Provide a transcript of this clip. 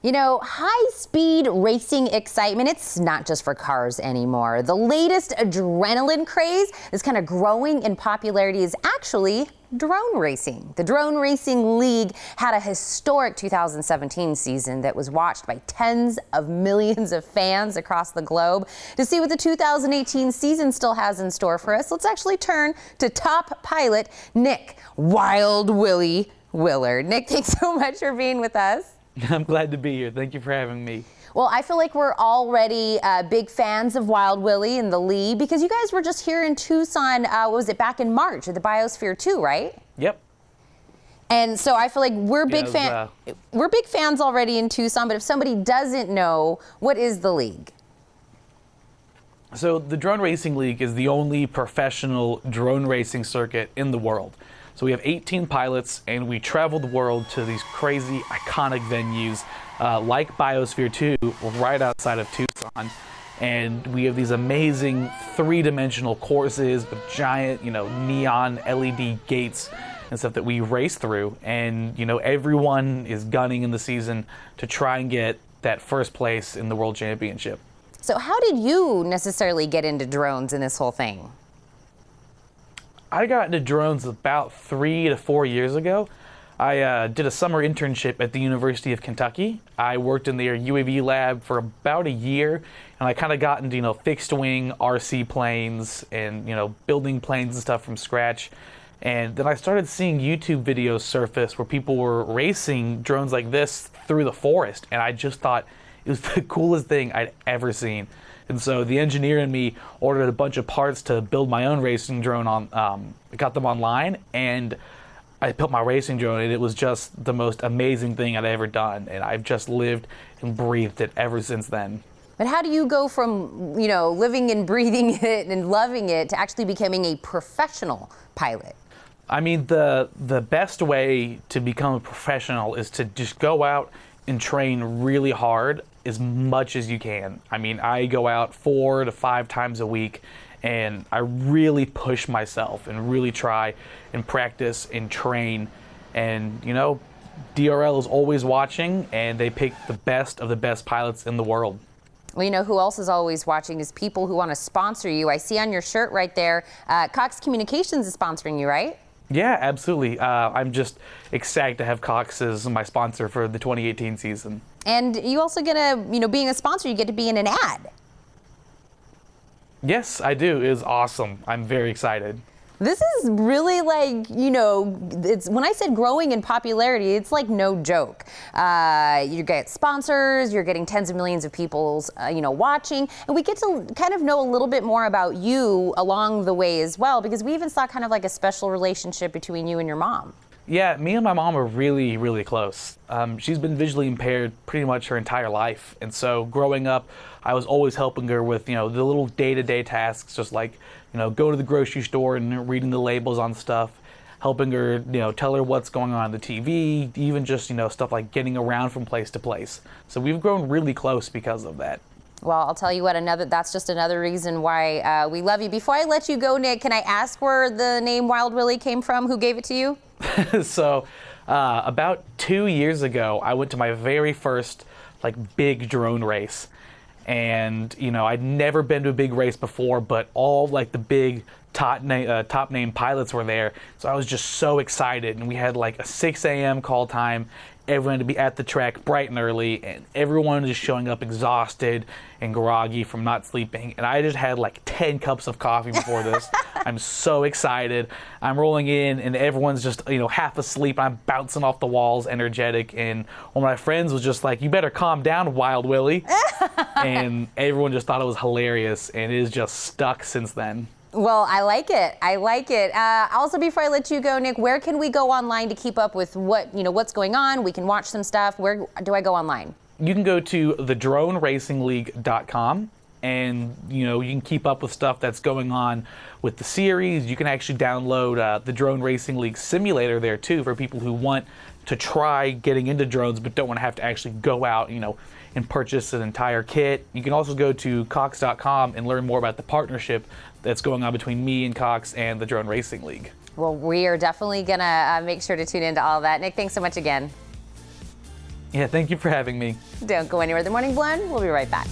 You know, high-speed racing excitement, it's not just for cars anymore. The latest adrenaline craze that's kind of growing in popularity is actually drone racing. The Drone Racing League had a historic 2017 season that was watched by tens of millions of fans across the globe. To see what the 2018 season still has in store for us, let's actually turn to top pilot Nick Wilde Willard. Nick, thanks so much for being with us. I'm glad to be here. Thank you for having me. Well, I feel like we're already big fans of Wild Willy and the Lee because you guys were just here in Tucson, what was it, back in March at the Biosphere 2, right? Yep. And so I feel like we're big fans already in Tucson, but if somebody doesn't know, what is the league? So the Drone Racing League is the only professional drone racing circuit in the world. So we have 18 pilots, and we travel the world to these crazy, iconic venues like Biosphere 2, right outside of Tucson. And we have these amazing three-dimensional courses with giant, neon LED gates and stuff that we race through. And, everyone is gunning in the season to try and get that first place in the World Championship. So how did you necessarily get into drones in this whole thing? I got into drones about 3 to 4 years ago. I did a summer internship at the University of Kentucky. I worked in their UAV lab for about a year, and I kind of got into, fixed wing RC planes and, building planes and stuff from scratch. And then I started seeing YouTube videos surface where people were racing drones like this through the forest, and I just thought it was the coolest thing I'd ever seen. And so the engineer in me ordered a bunch of parts to build my own racing drone got them online, and I built my racing drone, and it was just the most amazing thing I'd ever done. And I've just lived and breathed it ever since then. But how do you go from, living and breathing it and loving it to actually becoming a professional pilot? I mean, the best way to become a professional is to just go out and train really hard as much as you can. I mean, I go out 4 to 5 times a week, and I really push myself and really try and practice and train. And, DRL is always watching, and they pick the best of the best pilots in the world. Well, who else is always watching is people who want to sponsor you. I see on your shirt right there, Cox Communications is sponsoring you, right? Yeah, absolutely. I'm just excited to have Cox as my sponsor for the 2018 season. And you also get being a sponsor, you get to be in an ad. Yes, I do. It is awesome. I'm very excited. This is really it's when I said growing in popularity, it's like no joke. You get sponsors, you're getting tens of millions of people, watching, and we get to kind of know a little bit more about you along the way as well, because we even saw kind of like a special relationship between you and your mom. Yeah, me and my mom are really, really close. She's been visually impaired pretty much her entire life. And so growing up, I was always helping her with, the little day-to-day tasks, just like, go to the grocery store and reading the labels on stuff, helping her, tell her what's going on the TV, even just, stuff like getting around from place to place. So we've grown really close because of that. Well, I'll tell you what, that's just another reason why we love you. Before I let you go, Nick, can I ask where the name Wild Willy came from? Who gave it to you? So about 2 years ago, I went to my very first big drone race. And, I'd never been to a big race before, but all the big top name pilots were there. So I was just so excited. And we had a 6 a.m. call time. Everyone to be at the track bright and early, and everyone just showing up exhausted and groggy from not sleeping. And I just had 10 cups of coffee before this. I'm so excited. I'm rolling in, and everyone's just half asleep. I'm bouncing off the walls, energetic. And one of my friends was just like, "You better calm down, Wild Willy." And everyone just thought it was hilarious, and it has just stuck since then. Well, I like it. I like it. Also, before I let you go, Nick, where can we go online to keep up with what's going on? We can watch some stuff. Where do I go online? You can go to thedroneracingleague.com, and you can keep up with stuff that's going on with the series. You can actually download the Drone Racing League simulator there too for people who want to try getting into drones but don't want to have to actually go out, and purchase an entire kit. You can also go to cox.com and learn more about the partnership that's going on between me and Cox and the Drone Racing League. Well, we are definitely going to make sure to tune into all of that. Nick, thanks so much again. Yeah, thank you for having me. Don't go anywhere. The Morning Blend, we'll be right back.